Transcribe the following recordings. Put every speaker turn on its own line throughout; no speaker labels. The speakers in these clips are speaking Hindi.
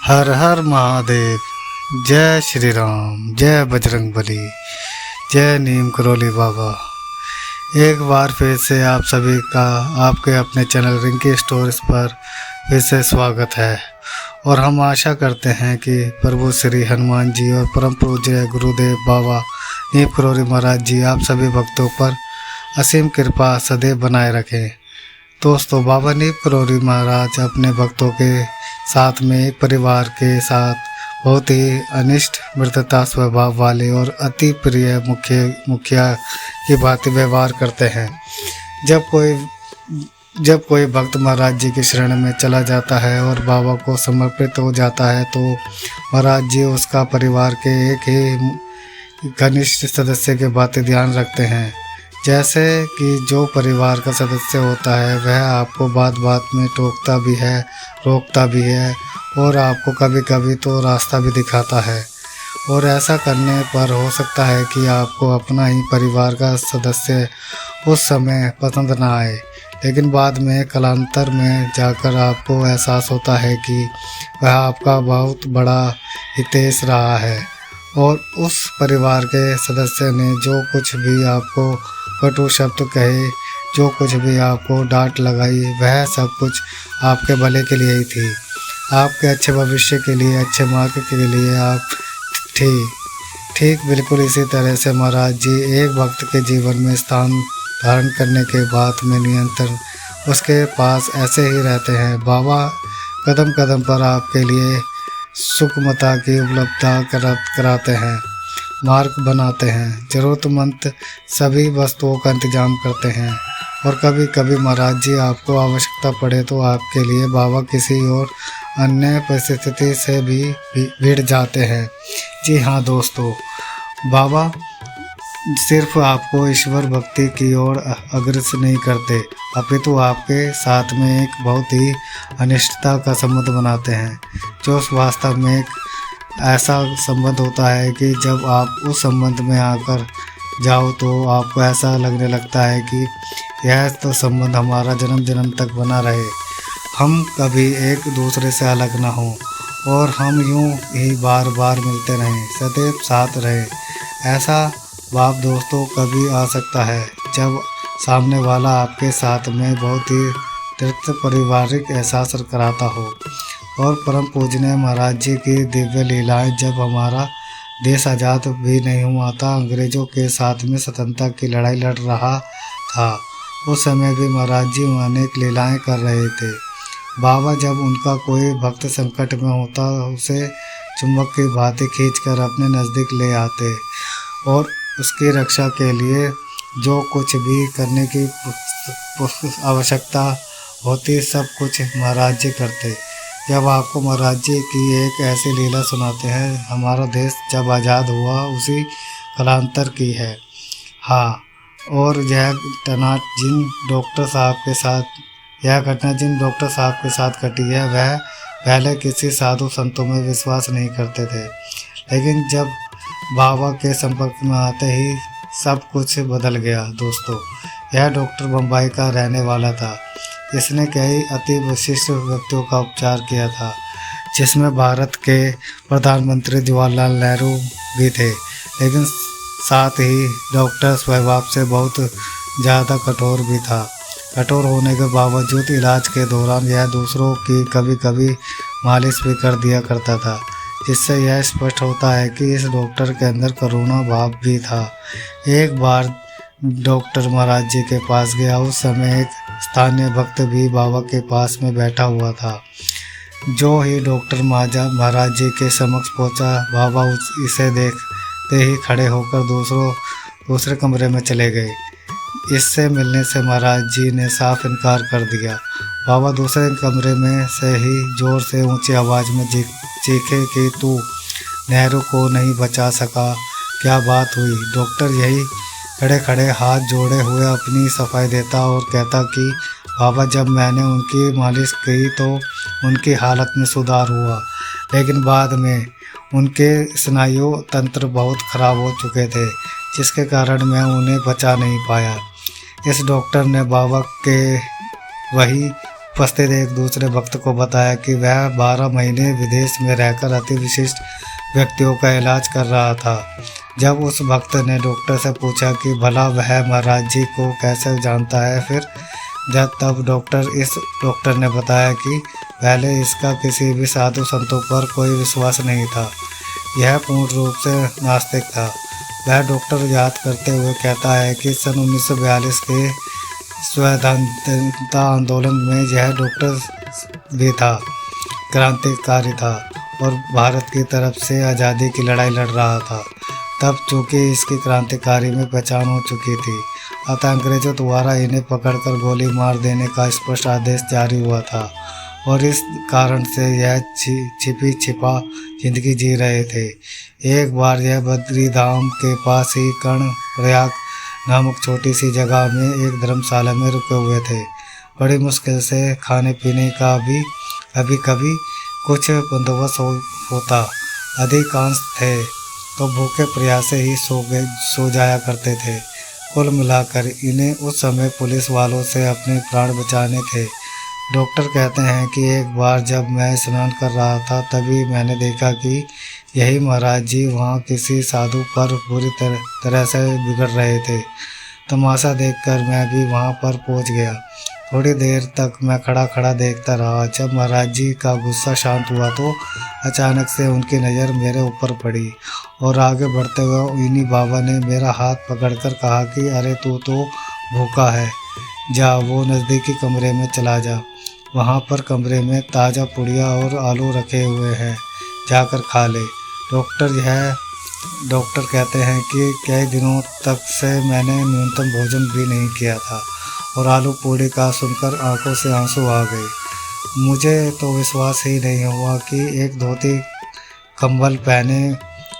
हर हर महादेव। जय श्री राम, जय बजरंगबली, जय नीम करोली बाबा। एक बार फिर से आप सभी का आपके अपने चैनल रिंकी स्टोरीज पर फिर से स्वागत है। और हम आशा करते हैं कि प्रभु श्री हनुमान जी और परम पूज्य गुरुदेव बाबा नीम करोली महाराज जी आप सभी भक्तों पर असीम कृपा सदैव बनाए रखें। दोस्तों, बाबा नीम करोली महाराज अपने भक्तों के साथ में एक परिवार के साथ बहुत ही अनिष्ट मृतता स्वभाव वाले और अति प्रिय मुखिया की भांति व्यवहार करते हैं। जब कोई भक्त महाराज जी की शरण में चला जाता है और बाबा को समर्पित हो जाता है तो महाराज जी उसका परिवार के एक ही घनिष्ठ सदस्य के भांति ध्यान रखते हैं। जैसे कि जो परिवार का सदस्य होता है वह आपको बात बात में टोकता भी है, रोकता भी है और आपको कभी कभी तो रास्ता भी दिखाता है। और ऐसा करने पर हो सकता है कि आपको अपना ही परिवार का सदस्य उस समय पसंद ना आए, लेकिन बाद में कालांतर में जाकर आपको एहसास होता है कि वह आपका बहुत बड़ा हितैषी रहा है और उस परिवार के सदस्य ने जो कुछ भी आपको कटु शब्द कहे, जो कुछ भी आपको डांट लगाई, वह सब कुछ आपके भले के लिए ही थी, आपके अच्छे भविष्य के लिए, अच्छे मार्ग के लिए आप ठीक बिल्कुल इसी तरह से महाराज जी एक भक्त के जीवन में स्थान धारण करने के बाद में नियंत्रण उसके पास ऐसे ही रहते हैं। बाबा कदम कदम पर आपके लिए सुकमता की उपलब्धता कराते हैं, मार्ग बनाते हैं, ज़रूरतमंद सभी वस्तुओं का इंतजाम करते हैं। और कभी कभी महाराज जी आपको आवश्यकता पड़े तो आपके लिए बाबा किसी और अन्य परिस्थिति से भी भिड़ जाते हैं। जी हाँ दोस्तों, बाबा सिर्फ आपको ईश्वर भक्ति की ओर अग्रसर नहीं करते, अपितु आपके साथ में एक बहुत ही अनिष्टता का संबंध बनाते हैं, जो वास्तव में एक ऐसा संबंध होता है कि जब आप उस संबंध में आकर जाओ तो आपको ऐसा लगने लगता है कि यह तो संबंध हमारा जन्म जन्म तक बना रहे, हम कभी एक दूसरे से अलग ना हों और हम यूं ही बार बार मिलते रहें, सदैव साथ रहें। ऐसा भाव दोस्तों कभी आ सकता है जब सामने वाला आपके साथ में बहुत ही तृप्त पारिवारिक एहसास कराता हो। और परम पूजनीय महाराज जी की दिव्य लीलाएं, जब हमारा देश आज़ाद भी नहीं हुआ था, अंग्रेज़ों के साथ में स्वतंत्रता की लड़ाई लड़ रहा था, उस समय भी महाराज जी अनेक लीलाएं कर रहे थे। बाबा जब उनका कोई भक्त संकट में होता उसे चुंबक की भांति खींचकर अपने नज़दीक ले आते और उसकी रक्षा के लिए जो कुछ भी करने की आवश्यकता होती सब कुछ महाराज जी करते। जब आपको महाराज जी की एक ऐसी लीला सुनाते हैं, हमारा देश जब आज़ाद हुआ उसी कालांतर की है। हाँ, और यह घटना जिन डॉक्टर साहब के साथ घटी है वह पहले किसी साधु संतों में विश्वास नहीं करते थे, लेकिन जब बाबा के संपर्क में आते ही सब कुछ बदल गया। दोस्तों, यह डॉक्टर बम्बई का रहने वाला था, जिसने कई अति विशिष्ट व्यक्तियों का उपचार किया था, जिसमें भारत के प्रधानमंत्री जवाहरलाल नेहरू भी थे। लेकिन साथ ही डॉक्टर स्वभाव से बहुत ज़्यादा कठोर भी था। कठोर होने के बावजूद इलाज के दौरान यह दूसरों की कभी कभी मालिश भी कर दिया करता था, जिससे यह स्पष्ट होता है कि इस डॉक्टर के अंदर करुणा भाव भी था। एक बार डॉक्टर महाराज जी के पास गया, उस समय एक स्थानीय भक्त भी बाबा के पास में बैठा हुआ था। जो ही डॉक्टर महाराज जी के समक्ष पहुंचा, बाबा इसे देखते ही खड़े होकर दूसरे कमरे में चले गए। इससे मिलने से महाराज जी ने साफ इनकार कर दिया। बाबा दूसरे कमरे में से ही जोर से ऊंची आवाज़ में चीखे कि तू नेहरू को नहीं बचा सका, क्या बात हुई। डॉक्टर यही खड़े खड़े हाथ जोड़े हुए अपनी सफाई देता और कहता कि बाबा, जब मैंने उनकी मालिश की तो उनकी हालत में सुधार हुआ, लेकिन बाद में उनके स्नायु तंत्र बहुत खराब हो चुके थे, जिसके कारण मैं उन्हें बचा नहीं पाया। इस डॉक्टर ने बाबा के वही उपस्थित एक दूसरे भक्त को बताया कि वह 12 महीने विदेश में रहकर अति विशिष्ट व्यक्तियों का इलाज कर रहा था। जब उस भक्त ने डॉक्टर से पूछा कि भला वह महाराज जी को कैसे जानता है, फिर तब डॉक्टर ने बताया कि पहले इसका किसी भी साधु संतों पर कोई विश्वास नहीं था। यह पूर्ण रूप से नास्तिक था। वह डॉक्टर याद करते हुए कहता है कि सन 1942 के स्वतंत्रता आंदोलन में यह डॉक्टर भी था, क्रांतिकारी था और भारत की तरफ से आज़ादी की लड़ाई लड़ रहा था। तब चूँकि इसकी क्रांतिकारी में पहचान हो चुकी थी, अतः अंग्रेजों द्वारा इन्हें पकड़कर गोली मार देने का स्पष्ट आदेश जारी हुआ था और इस कारण से यह छिपी छिपा जिंदगी जी रहे थे। एक बार यह बद्री धाम के पास ही कर्णप्रयाग नामक छोटी सी जगह में एक धर्मशाला में रुके हुए थे। बड़ी मुश्किल से खाने पीने का भी कभी कुछ बंदोबस्त होता। अधिकांश थे तो भूखे प्यासे ही सो जाया करते थे। कुल मिलाकर इन्हें उस समय पुलिस वालों से अपने प्राण बचाने थे। डॉक्टर कहते हैं कि एक बार जब मैं स्नान कर रहा था, तभी मैंने देखा कि यही महाराज जी वहाँ किसी साधु पर बुरी तरह से बिगड़ रहे थे। तमाशा देखकर मैं भी वहाँ पर पहुँच गया। थोड़ी देर तक मैं खड़ा खड़ा देखता रहा। जब महाराज जी का गुस्सा शांत हुआ तो अचानक से उनकी नज़र मेरे ऊपर पड़ी और आगे बढ़ते हुए इन्हीं बाबा ने मेरा हाथ पकड़कर कहा कि अरे तू तो भूखा है, जा वो नज़दीकी कमरे में चला जा। वहाँ पर कमरे में ताज़ा पुड़िया और आलू रखे हुए हैं, जाकर खा ले। डॉक्टर कहते हैं कि कई दिनों तक से मैंने न्यूनतम भोजन भी नहीं किया था और आलू पूड़ी का सुनकर आंखों से आंसू आ गए। मुझे तो विश्वास ही नहीं हुआ कि एक धोती कंबल पहने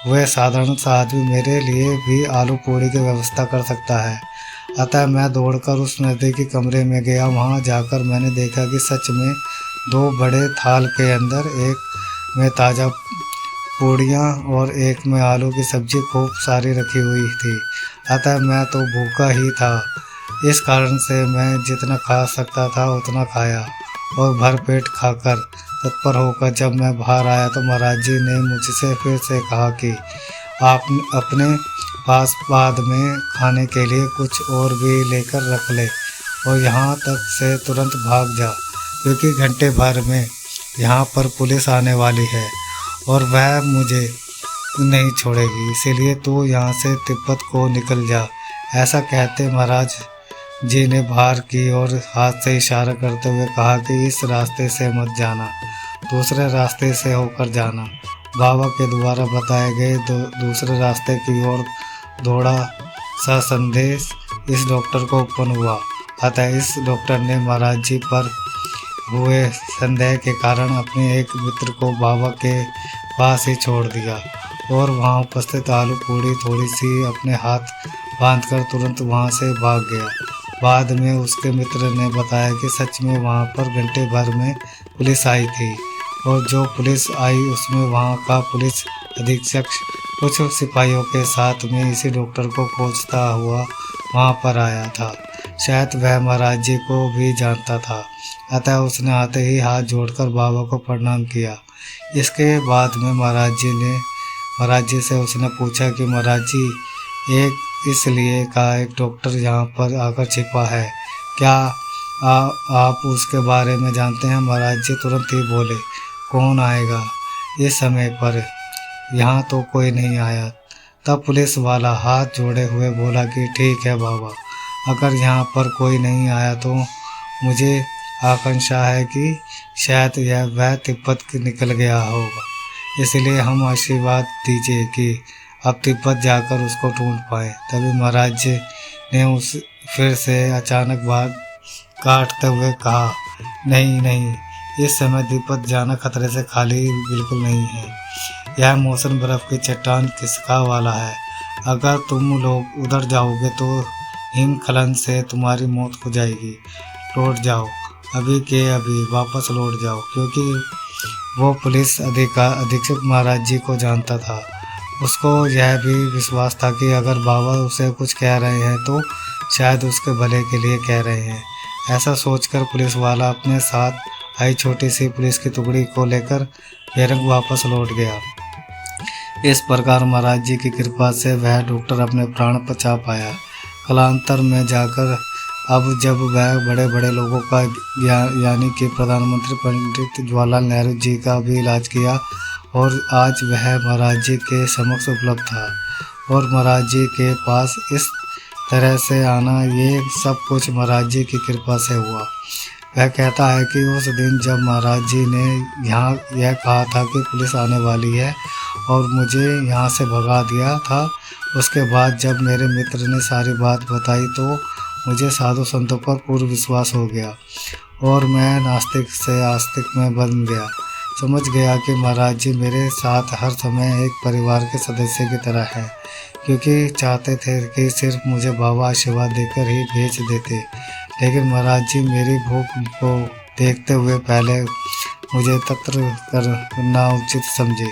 हुए साधारण सा आदमी मेरे लिए भी आलू पूड़ी की व्यवस्था कर सकता है। अतः मैं दौड़कर उस नज़दीकी कमरे में गया। वहाँ जाकर मैंने देखा कि सच में 2 बड़े थाल के अंदर एक में ताज़ा पूड़ियाँ और एक में आलू की सब्ज़ी खूब सारी रखी हुई थी। अतः मैं तो भूखा ही था। इस कारण से मैं जितना खा सकता था उतना खाया और भर पेट खाकर तत्पर होकर जब मैं बाहर आया तो महाराज जी ने मुझसे फिर से कहा कि आप अपने पास बाद में खाने के लिए कुछ और भी लेकर रख ले और यहाँ तक से तुरंत भाग जा, क्योंकि घंटे भर में यहाँ पर पुलिस आने वाली है और वह मुझे नहीं छोड़ेगी, इसीलिए तू यहाँ से तिब्बत को निकल जा। ऐसा कहते महाराज जी ने बाहर की और हाथ से इशारा करते हुए कहा कि इस रास्ते से मत जाना, दूसरे रास्ते से होकर जाना। बाबा के द्वारा बताए गए दूसरे रास्ते की ओर दौड़ा सा संदेश इस डॉक्टर को उत्पन्न हुआ। अतः इस डॉक्टर ने महाराज जी पर हुए संदेह के कारण अपने एक मित्र को बाबा के पास ही छोड़ दिया और वहाँ उपस्थित आलू पूड़ी थोड़ी सी अपने हाथ बांधकर तुरंत वहाँ से भाग गया। बाद में उसके मित्र ने बताया कि सच में वहाँ पर घंटे भर में पुलिस आई थी और जो पुलिस आई उसमें वहाँ का पुलिस अधीक्षक कुछ सिपाहियों के साथ में इसी डॉक्टर को खोजता हुआ वहाँ पर आया था। शायद वह महाराज जी को भी जानता था। अतः उसने आते ही हाथ जोड़कर बाबा को प्रणाम किया। इसके बाद में महाराज जी से उसने पूछा कि महाराज जी, एक इसलिए का एक डॉक्टर यहाँ पर आकर छिपा है, क्या आप उसके बारे में जानते हैं? महाराज जी तुरंत ही बोले, कौन आएगा इस समय पर, यहाँ तो कोई नहीं आया। तब पुलिस वाला हाथ जोड़े हुए बोला कि ठीक है बाबा, अगर यहाँ पर कोई नहीं आया तो मुझे आकांक्षा है कि शायद वह तिब्बत निकल गया होगा, इसलिए हम आशीर्वाद दीजिए कि अब तिब्बत जाकर उसको ढूंढ पाए। तभी महाराज जी ने फिर से अचानक बात काटते हुए कहा, नहीं, इस समय तिब्बत जाना खतरे से खाली बिल्कुल नहीं है। यह मौसम बर्फ की चट्टान खिसका वाला है। अगर तुम लोग उधर जाओगे तो हिमस्खलन से तुम्हारी मौत हो जाएगी। लौट जाओ, अभी के अभी वापस लौट जाओ, क्योंकि वो पुलिस अधीक्षक महाराज जी को जानता था। उसको यह भी विश्वास था कि अगर बाबा उसे कुछ कह रहे हैं तो शायद उसके भले के लिए कह रहे हैं। ऐसा सोचकर पुलिस वाला अपने साथ आई छोटी सी पुलिस की टुकड़ी को लेकर बैरक वापस लौट गया। इस प्रकार महाराज जी की कृपा से वह डॉक्टर अपने प्राण बचा पाया। कालांतर में जाकर अब जब वह बड़े बड़े लोगों का यानी कि प्रधानमंत्री पंडित जवाहरलाल नेहरू जी का भी इलाज किया और आज वह महाराज जी के समक्ष उपलब्ध था और महाराज जी के पास इस तरह से आना, ये सब कुछ महाराज जी की कृपा से हुआ। वह कहता है कि उस दिन जब महाराज जी ने यहाँ यह कहा था कि पुलिस आने वाली है और मुझे यहाँ से भगा दिया था, उसके बाद जब मेरे मित्र ने सारी बात बताई तो मुझे साधु संतों पर पूर्ण विश्वास हो गया और मैं नास्तिक से आस्तिक में बन गया। समझ गया कि महाराज जी मेरे साथ हर समय एक परिवार के सदस्य की तरह हैं, क्योंकि चाहते थे कि सिर्फ मुझे बाबा आशीर्वाद देकर ही भेज देते, लेकिन महाराज जी मेरी भूख को देखते हुए पहले मुझे तत्र करना उचित समझे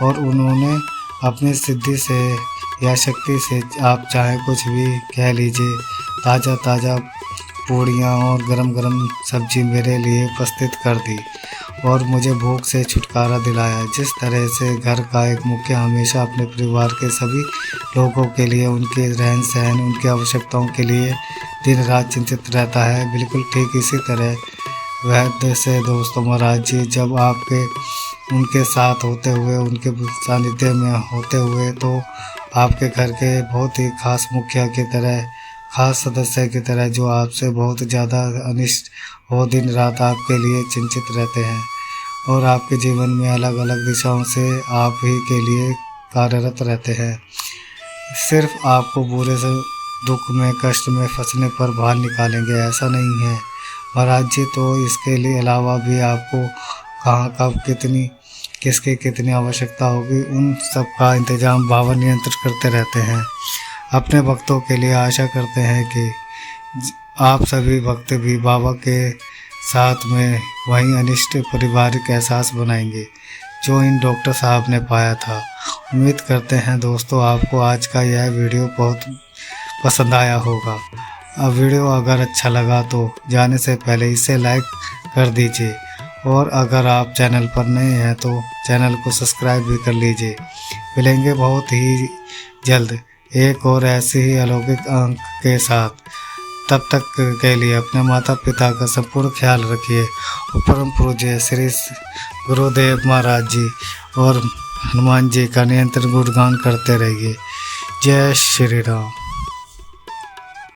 और उन्होंने अपनी सिद्धि से या शक्ति से, आप चाहे कुछ भी कह लीजिए, ताज़ा ताज़ा पूड़ियाँ और गरम गरम सब्जी मेरे लिए उपस्थित कर दी और मुझे भूख से छुटकारा दिलाया। जिस तरह से घर का एक मुखिया हमेशा अपने परिवार के सभी लोगों के लिए, उनके रहन सहन, उनकी आवश्यकताओं के लिए दिन रात चिंतित रहता है, बिल्कुल ठीक इसी तरह वह से दोस्तों महाराज जी जब आपके उनके साथ होते हुए, उनके सानिध्य में होते हुए, तो आपके घर के बहुत ही खास मुखिया की तरह, खास सदस्य की तरह, जो आपसे बहुत ज़्यादा अनिष्ट हो, दिन रात आपके लिए चिंतित रहते हैं और आपके जीवन में अलग अलग दिशाओं से आप ही के लिए कार्यरत रहते हैं। सिर्फ आपको बुरे से दुख में, कष्ट में फंसने पर बाहर निकालेंगे, ऐसा नहीं है। महाराज जी तो इसके लिए अलावा भी आपको कहाँ कब कितनी किसकी कितनी आवश्यकता होगी, उन सब का इंतजाम बाबा नियंत्रित करते रहते हैं। अपने भक्तों के लिए आशा करते हैं कि आप सभी भक्त भी बाबा के साथ में वही अनिष्ट पारिवारिक एहसास बनाएंगे जो इन डॉक्टर साहब ने पाया था। उम्मीद करते हैं दोस्तों आपको आज का यह वीडियो बहुत पसंद आया होगा। अब वीडियो अगर अच्छा लगा तो जाने से पहले इसे लाइक कर दीजिए और अगर आप चैनल पर नए हैं तो चैनल को सब्सक्राइब भी कर लीजिए। मिलेंगे बहुत ही जल्द एक और ऐसे ही अलौकिक अंक के साथ। तब तक के लिए अपने माता पिता का संपूर्ण ख्याल रखिए और परम पूज्य श्री गुरुदेव महाराज जी और हनुमान जी का निरंतर गुणगान करते रहिए। जय श्री राम।